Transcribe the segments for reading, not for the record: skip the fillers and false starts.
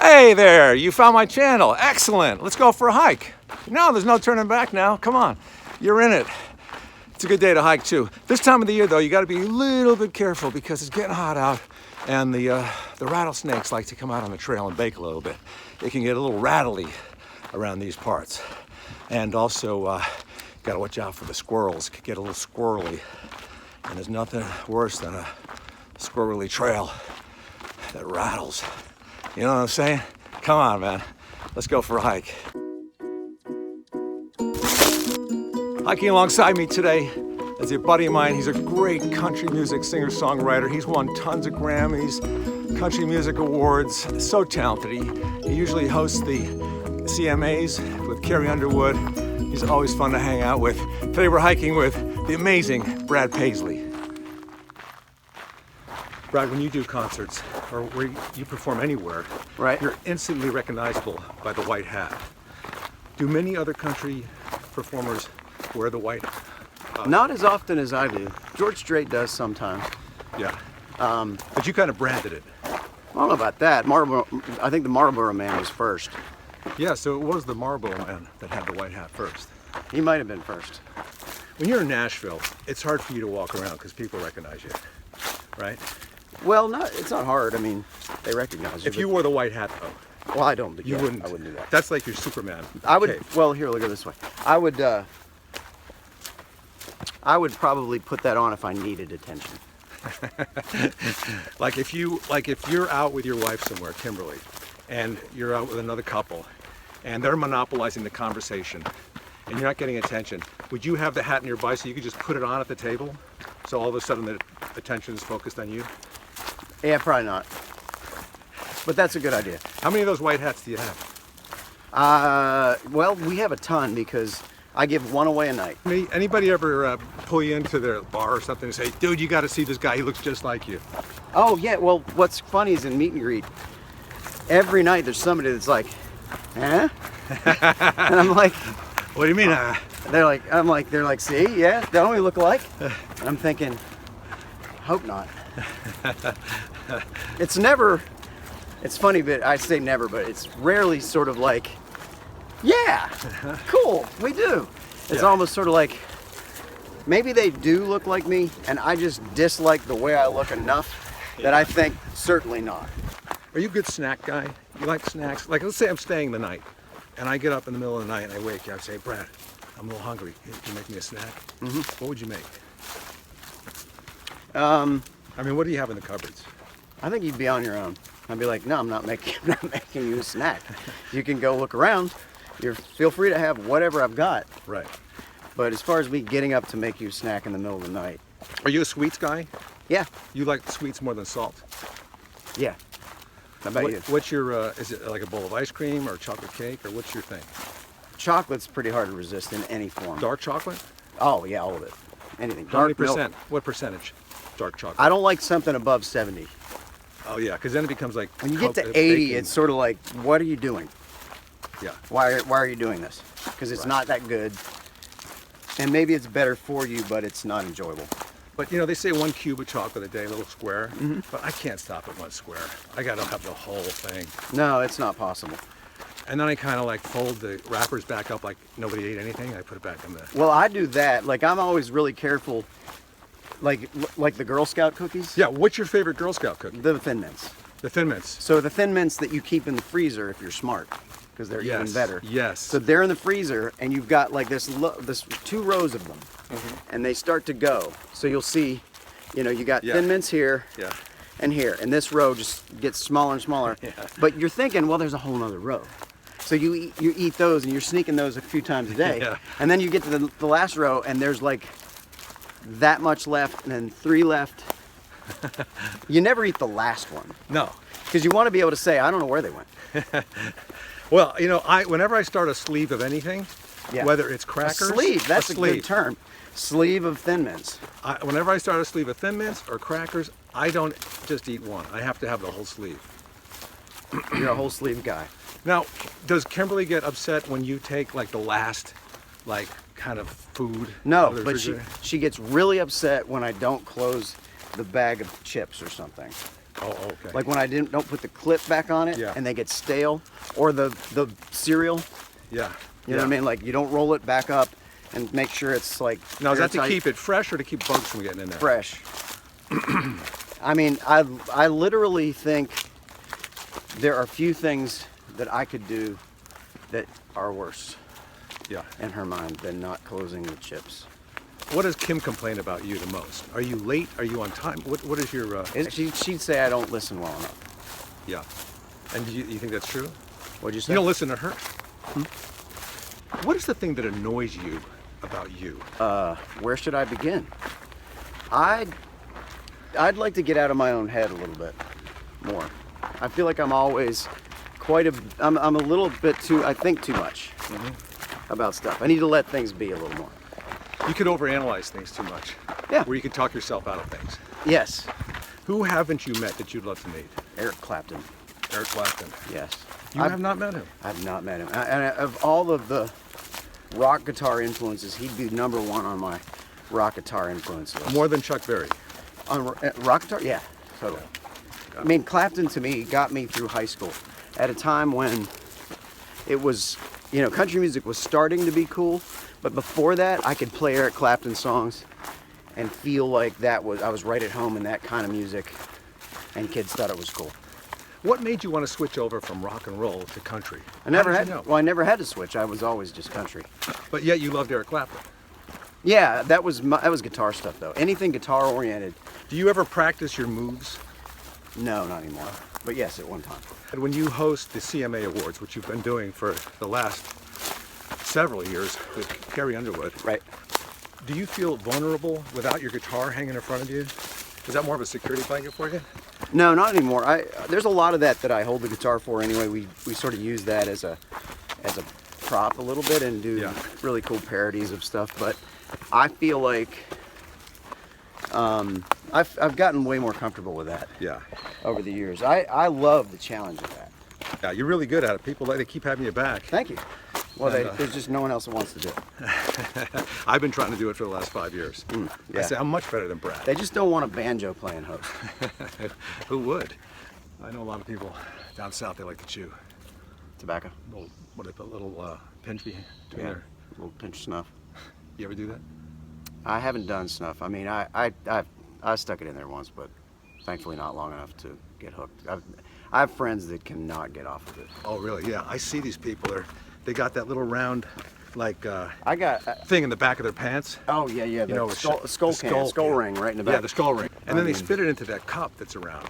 Hey there, you found my channel. Excellent. Let's go for a hike. No, there's no turning back now. Come on, you're in it. It's a good day to hike too. This time of the year though, you gotta be a little bit careful because it's getting hot out and the rattlesnakes like to come out on the trail and bake a little bit. It can get a little rattly around these parts. And also, gotta watch out for the squirrels. It can get a little squirrely. And there's nothing worse than a squirrely trail that rattles. You know what I'm saying? Come on, man. Let's go for a hike. Hiking alongside me today is a buddy of mine. He's a great country music singer-songwriter. He's won tons of Grammys, country music awards. So talented. He usually hosts the CMAs with Carrie Underwood. He's always fun to hang out with. Today we're hiking with the amazing Brad Paisley. Brad, when you do concerts or where you perform anywhere, right, you're instantly recognizable by the white hat. Do many other country performers wear the white? Not as often as I do. George Strait does sometimes. Yeah. But you kind of branded it. I don't know about that. I think the Marlboro Man was first. Yeah, so it was the Marlboro Man that had the white hat first. He might have been first. When you're in Nashville, it's hard for you to walk around because people recognize you, right? Well, it's not hard. I mean, they recognize you. If you wore the white hat, though. Well, I don't. You wouldn't. I wouldn't do that. That's like your Superman. I would. cape. Well, here, look at it this way. I would probably put that on if I needed attention. Like if you're out with your wife somewhere, Kimberly, and you're out with another couple, and they're monopolizing the conversation, and you're not getting attention, would you have the hat nearby so you could just put it on at the table, so all of a sudden the attention is focused on you? Yeah, probably not. But that's a good idea. How many of those white hats do you have? Well, we have a ton because I give one away a night. Anybody ever pull you into their bar or something and say, dude, you got to see this guy, he looks just like you? Oh, yeah, well, what's funny is in meet and greet, every night there's somebody that's like, huh? And I'm like, what do you mean? They're like, see, yeah, don't we look alike? And I'm thinking, hope not. It's funny, but I say never, but it's rarely sort of like, yeah, cool, we do. It's almost sort of like, maybe they do look like me, and I just dislike the way I look enough that I think, certainly not. Are you a good snack guy? You like snacks? Like, let's say I'm staying the night, and I get up in the middle of the night, and I wake you up and say, Brad, I'm a little hungry. Can you make me a snack? Mm-hmm. What would you make? I mean, what do you have in the cupboards? I think you'd be on your own. I'd be like, no, I'm not making you a snack. You can go look around. Feel free to have whatever I've got. Right. But as far as me getting up to make you a snack in the middle of the night. Are you a sweets guy? Yeah. You like sweets more than salt? Yeah. How about you? What's your, is it like a bowl of ice cream or chocolate cake, or what's your thing? Chocolate's pretty hard to resist in any form. Dark chocolate? Oh, yeah, all of it. Anything. How many Dark milk. percent? What percentage? Dark chocolate. I don't like something above 70. Oh yeah, because then it becomes like when you get to 80, it's sort of like, what are you doing? Yeah. Why are you doing this? Because it's not that good, and maybe it's better for you, but it's not enjoyable. But you know, they say 1 cube of chocolate a day, a little square. Mm-hmm. But I can't stop at 1 square. I gotta have the whole thing. No, it's not possible. And then I kind of like fold the wrappers back up like nobody ate anything. I put it back in the. Well, I do that. Like I'm always really careful. Like the Girl Scout cookies? Yeah, what's your favorite Girl Scout cookie? The Thin Mints. The Thin Mints. So the Thin Mints that you keep in the freezer if you're smart, because they're even better. Yes. So they're in the freezer, and you've got like this 2 rows of them, and they start to go. So you'll see, you know, you got Thin Mints here, and here, and this row just gets smaller and smaller. Yeah. But you're thinking, well, there's a whole other row. So you eat those, and you're sneaking those a few times a day, and then you get to the last row, and there's like that much left, and then 3 left. You never eat the last one. No. Because you want to be able to say, I don't know where they went. Well, you know, whenever I start a sleeve of anything, whether it's crackers. A sleeve, that's a good term. Sleeve of Thin Mints. Whenever I start a sleeve of Thin Mints or crackers, I don't just eat one. I have to have the whole sleeve. You're a whole sleeve guy. Now, does Kimberly get upset when you take like the last, like, kind of food? No, but she gets really upset when I don't close the bag of chips or something. Oh, okay. Like when I don't put the clip back on it, Yeah. and they get stale, or the cereal. Yeah. You know what I mean? Like you don't roll it back up and make sure it's like. Now, is that to airtight. keep it fresh or to keep bugs from getting in there? Fresh. I mean, I literally think there are few things that I could do that are worse. Yeah. In her mind than not closing the chips. What does Kim complain about you the most? Are you late? Are you on time? What is your? She'd say I don't listen well enough. Yeah. And do you think that's true? What'd you say? You don't listen to her. What is the thing that annoys you about you? Where should I begin? I'd like to get out of my own head a little bit more. I feel like I'm always I'm a little bit too, I think too much about stuff. I need to let things be a little more. You could overanalyze things too much. Yeah. Where you could talk yourself out of things. Yes. Who haven't you met that you'd love to meet? Eric Clapton. Eric Clapton. Yes. You have not met him? I've not met him. And of all of the rock guitar influences, he'd be number one on my rock guitar influence list. More than Chuck Berry? On rock guitar? Yeah, totally. I mean, Clapton to me got me through high school at a time when it was, country music was starting to be cool, but before that, I could play Eric Clapton songs and feel like I was right at home in that kind of music, and kids thought it was cool. What made you want to switch over from rock and roll to country? I never had to switch. I was always just country. But yet you loved Eric Clapton. Yeah, that was guitar stuff though. Anything guitar oriented. Do you ever practice your moves? No, not anymore. But yes, at one time. And when you host the CMA Awards, which you've been doing for the last several years with Carrie Underwood, right? Do you feel vulnerable without your guitar hanging in front of you? Is that more of a security blanket for you? No, not anymore. There's a lot of that I hold the guitar for anyway. We sort of use that as a prop a little bit and do really cool parodies of stuff. But I feel like I've gotten way more comfortable with that. Yeah. Over the years, I love the challenge of that. Yeah, you're really good at it. People they keep having you back. Thank you. Well, there's just no one else that wants to do it. I've been trying to do it for the last 5 years. Yeah. I say I'm much better than Brad. They just don't want a banjo playing host. Who would? I know a lot of people down south. They like to chew Tobacco. What they put a little pinch between there. A little pinch of snuff. You ever do that? I haven't done snuff. I mean, I stuck it in there once, but thankfully not long enough to get hooked. I have friends that cannot get off of it. Oh, really? Yeah. I see these people. They got that little round, like I got thing in the back of their pants. Oh yeah, yeah. You know, skull ring right in the back. Yeah, the skull ring. And then they spit it into that cup that's around.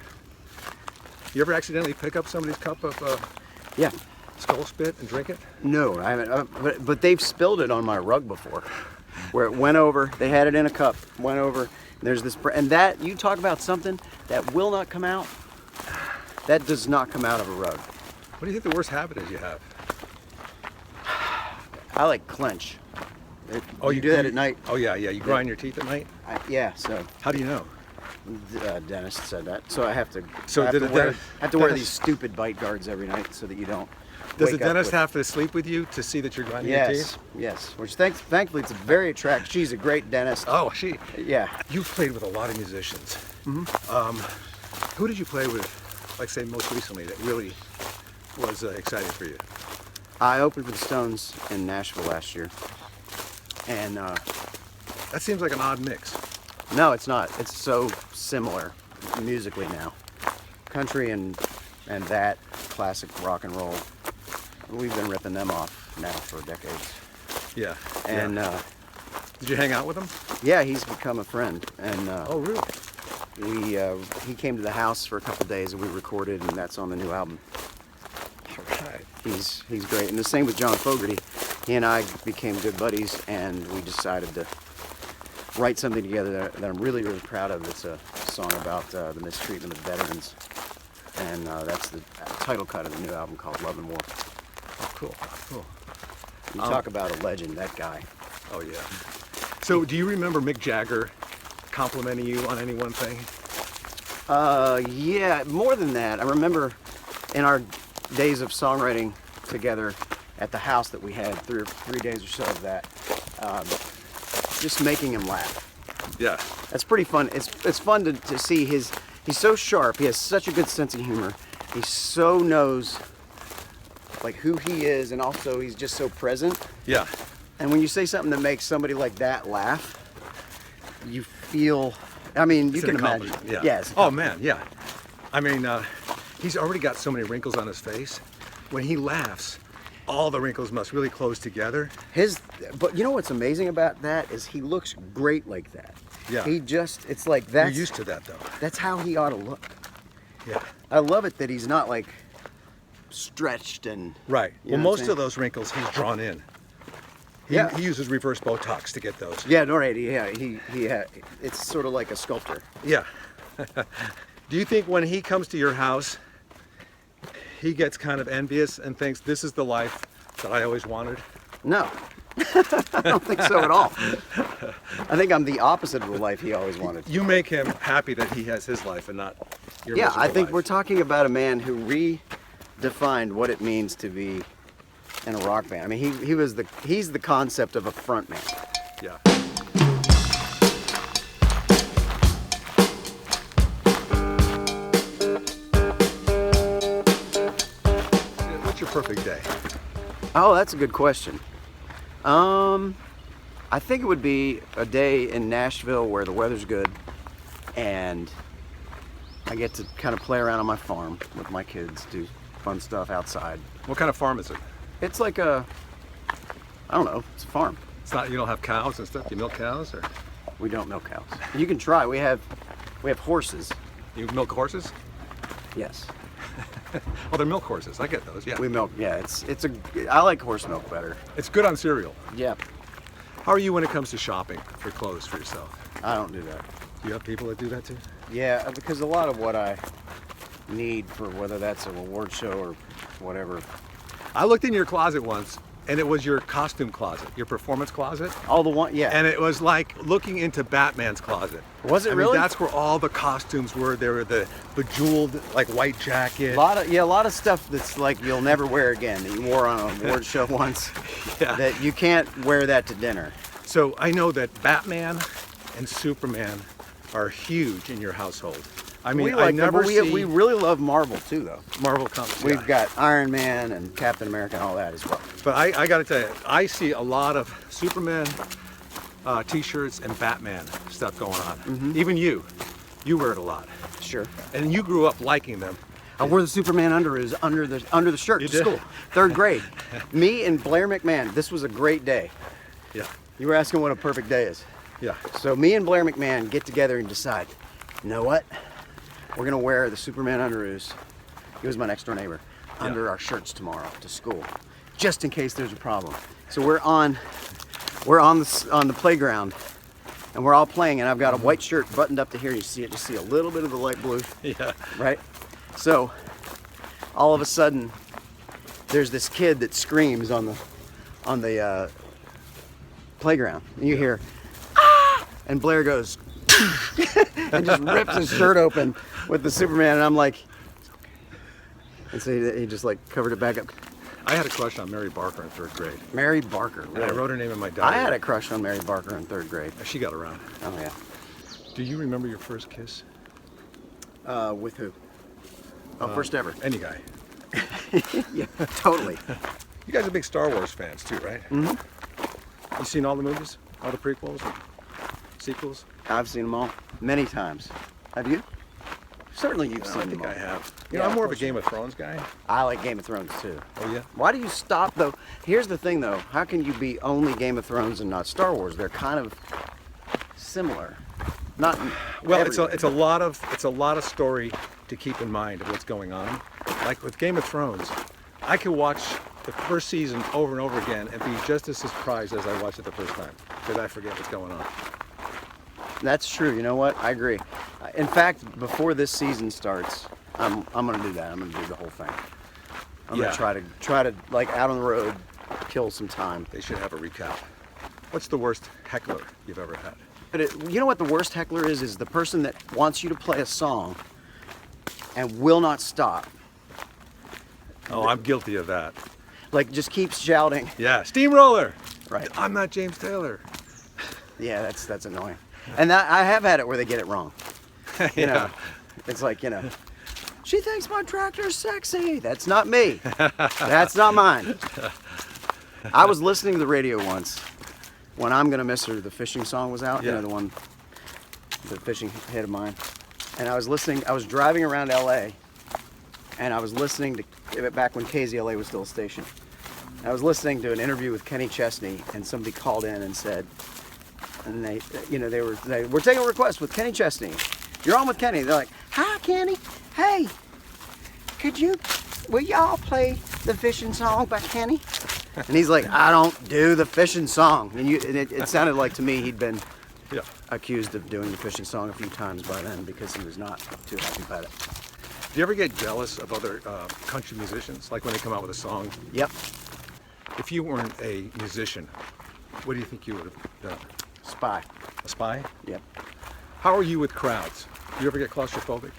You ever accidentally pick up somebody's cup of yeah, skull spit and drink it? No, I haven't. But they've spilled it on my rug before, where it went over. They had it in a cup, went over. There's this, and that you talk about something that will not come out. That does not come out of a rug. What do you think the worst habit is you have? I like clench. You do that at night? Oh yeah, yeah. You grind your teeth at night? Yeah. So. How do you know? Dentist said that. So I have to. So I have to wear these stupid bite guards every night so that you don't. Does the dentist have to sleep with you to see that you're grinding your teeth? Yes. Which thankfully it's very attractive. She's a great dentist. Oh, she. Yeah. You've played with a lot of musicians. Who did you play with, like say most recently, that really was exciting for you? I opened for the Stones in Nashville last year, and that seems like an odd mix. No, it's not. It's so similar musically now. Country and that classic rock and roll. We've been ripping them off now for decades. Yeah. And did you hang out with him? Yeah, he's become a friend. And oh, really? He came to the house for a couple days and we recorded, and that's on the new album. All right. He's great. And the same with John Fogerty. He and I became good buddies, and we decided to write something together that I'm really, really proud of. It's a song about the mistreatment of veterans, and that's the title cut of the new album called Love and War. Oh, cool, cool. You talk about a legend, that guy. Oh, yeah. So do you remember Mick Jagger complimenting you on any one thing? Yeah, more than that. I remember in our days of songwriting together at the house that we had, 3 days or so of that, just making him laugh. Yeah. That's pretty fun. It's fun to see he He's so sharp. He has such a good sense of humor. He so knows like who he is, and also he's just so present. Yeah. And when you say something that makes somebody like that laugh, you feel, I mean, you can imagine. Yeah. Yes. Oh man, yeah. I mean, he's already got so many wrinkles on his face. When he laughs, all the wrinkles must really close together. But you know what's amazing about that is he looks great like that. Yeah. It's like that's. You're used to that though. That's how he ought to look. Yeah. I love it that he's not like stretched and. Right. You Well, know what I'm most saying? of those wrinkles he's drawn in. Yeah. He uses reverse Botox to get those. Yeah, no, right. Yeah, it's sort of like a sculptor. Yeah. Do you think when he comes to your house, he gets kind of envious and thinks this is the life that I always wanted? No, I don't think so at all. I think I'm the opposite of the life he always wanted. You make him happy that he has his life and not your Yeah, I miserable think life. we're talking about a man who redefined what it means to be in a rock band. I mean, he's the concept of a front man. Yeah. What's your perfect day? Oh, that's a good question. I think it would be a day in Nashville where the weather's good and I get to kind of play around on my farm with my kids, do fun stuff outside. What kind of farm is it? It's like I don't know, it's a farm. It's not, you don't have cows and stuff? You milk cows or We don't milk cows. You can try. We have horses. you milk horses? Yes. Oh, they're milk horses. I get those, yeah. We milk. Yeah, I like horse milk better. It's good on cereal. Yeah. How are you when it comes to shopping for clothes for yourself? I don't do that. Do you have people that do that too? Yeah, because a lot of what I need for whether that's an award show or whatever. I looked in your closet once and it was your costume closet, your performance closet. All the one, yeah. And it was like looking into Batman's closet. Was it I really? mean, that's where all the costumes were. They were the bejeweled, like white jacket. a lot of stuff that's like you'll never wear again that you wore on an award show once. Yeah. That you can't wear that to dinner. So I know that Batman and Superman are huge in your household. I mean, I never see we really love Marvel too, though. Marvel comics. We've yeah. got Iron Man and Captain America and all that as well. But I got to tell you, I see a lot of Superman t-shirts and Batman stuff going on. Mm-hmm. Even you wear it a lot. Sure. And you grew up liking them. I wore the Superman under the shirt You to did? school. 3rd grade. Me and Blair McMahon. This was a great day. Yeah, You were asking what a perfect day is. yeah. So me and Blair McMahon get together and decide, you know what? We're gonna wear the Superman underoos. He was my next door neighbor. Under our shirts tomorrow to school, just in case there's a problem. So we're on the playground, and we're all playing. And I've got a white shirt buttoned up to here. You see it? Just see a little bit of the light blue. Yeah. Right? So all of a sudden, there's this kid that screams on the playground, and you hear, ah! And Blair goes, and just rips his shirt open with the Superman, and I'm like, it's okay. And so he just like covered it back up. I had a crush on Mary Barker in 3rd grade. Mary Barker. And I Really? wrote her name in my diary. I had a crush on Mary Barker in 3rd grade. She got around. Oh yeah. Do you remember your first kiss? With who? Oh, first ever. Any guy. Yeah, totally. You guys are big Star Wars fans too, right? Mm-hmm. You seen all the movies? All the prequels and sequels? I've seen them all many times. Have you? Certainly you've No, seen I them think all. I have. You Yeah, know, I'm more of a course Game of Thrones guy. I like Game of Thrones too. Oh yeah? Why do you stop though? Here's the thing though. How can you be only Game of Thrones and not Star Wars? They're kind of similar. Not in Well, every way. it's a lot of story to keep in mind of what's going on. Like with Game of Thrones, I could watch the first season over and over again and be just as surprised as I watched it the first time because I forget what's going on. That's true. You know what? I agree. In fact, before this season starts, I'm gonna do that. I'm gonna do the whole thing. I'm Yeah. gonna try to like out on the road, kill some time. They should have a recap. What's the worst heckler you've ever had? But you know what the worst heckler is? Is the person that wants you to play a song and will not stop. Oh, I'm guilty of that. Like just keeps shouting. Yeah, Steamroller. Right. I'm not James Taylor. Yeah, that's annoying. And I have had it where they get it wrong. Yeah. You know, It's like, you know, she thinks my tractor's sexy. That's not me. That's not mine. I was listening to the radio once when I'm Gonna Miss Her, the fishing song was out, you know, the fishing hit of mine. And I was listening, I was driving around LA and I was listening to, back when KZLA was still a station. I was listening to an interview with Kenny Chesney, and somebody called in and said, and they, you know, they were taking a request with Kenny Chesney. You're on with Kenny. They're like, hi, Kenny. Hey, will y'all play the fishing song by Kenny? And he's like, I don't do the fishing song. And it sounded like to me he'd been accused of doing the fishing song a few times by then because he was not too happy about it. Do you ever get jealous of other country musicians, like when they come out with a song? Yep. If you weren't a musician, what do you think you would have done? Spy. A spy? Yep. How are you with crowds? Do you ever get claustrophobic?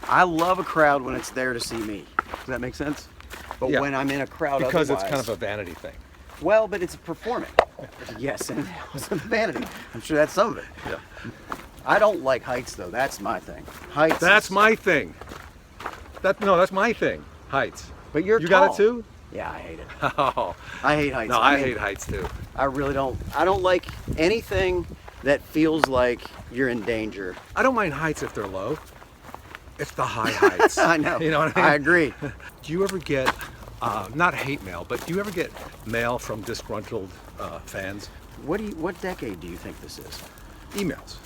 I love a crowd when it's there to see me. Does that make sense? But when I'm in a crowd because otherwise, it's kind of a vanity thing. Well, but it's a performance. Yes, and it's a vanity. I'm sure that's some of it. Yeah. I don't like heights though. That's my thing. Heights. That's my thing. That's my thing. Heights. But you tall. Got it too? Yeah, I hate it. Oh. I hate heights. No, I hate heights too. I really don't. I don't like anything that feels like you're in danger. I don't mind heights if they're low. It's the high heights. I know. You know what I mean? I agree. Do you ever get, not hate mail, but do you ever get mail from disgruntled fans? What decade do you think this is? Emails.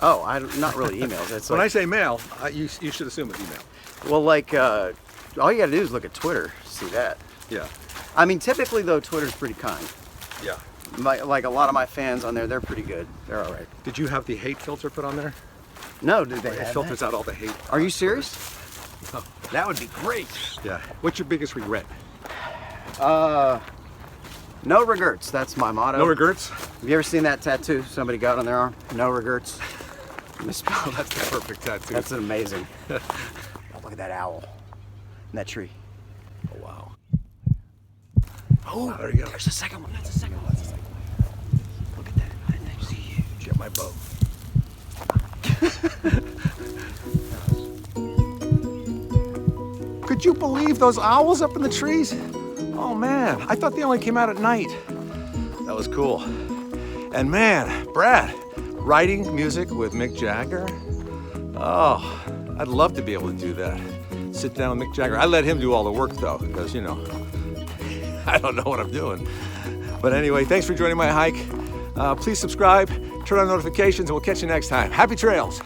Oh, not really emails. It's when like, I say mail, you should assume it's email. Well, like, all you gotta do is look at Twitter to see that. Yeah. I mean, typically though, Twitter's pretty kind. Yeah. Like a lot of my fans on there, they're pretty good. They're all right. Did you have the hate filter put on there? No, did they It have filters that? out all the hate. Are you serious? No. That would be great. Yeah. What's your biggest regret? No regrets. That's my motto. No regrets? Have you ever seen that tattoo somebody got on their arm? No regrets. Misspelled. That's the perfect tattoo. That's amazing. Oh, look at that owl in that tree. Oh, wow. Oh, there you go. There's a second one. That's a second one. Look at that. That's huge. Get my boat. Could you believe those owls up in the trees? Oh man, I thought they only came out at night. That was cool. And man, Brad, writing music with Mick Jagger? Oh, I'd love to be able to do that. Sit down with Mick Jagger. I let him do all the work though, because you know, I don't know what I'm doing. But anyway, thanks for joining my hike. Please subscribe, turn on notifications, and we'll catch you next time. Happy trails.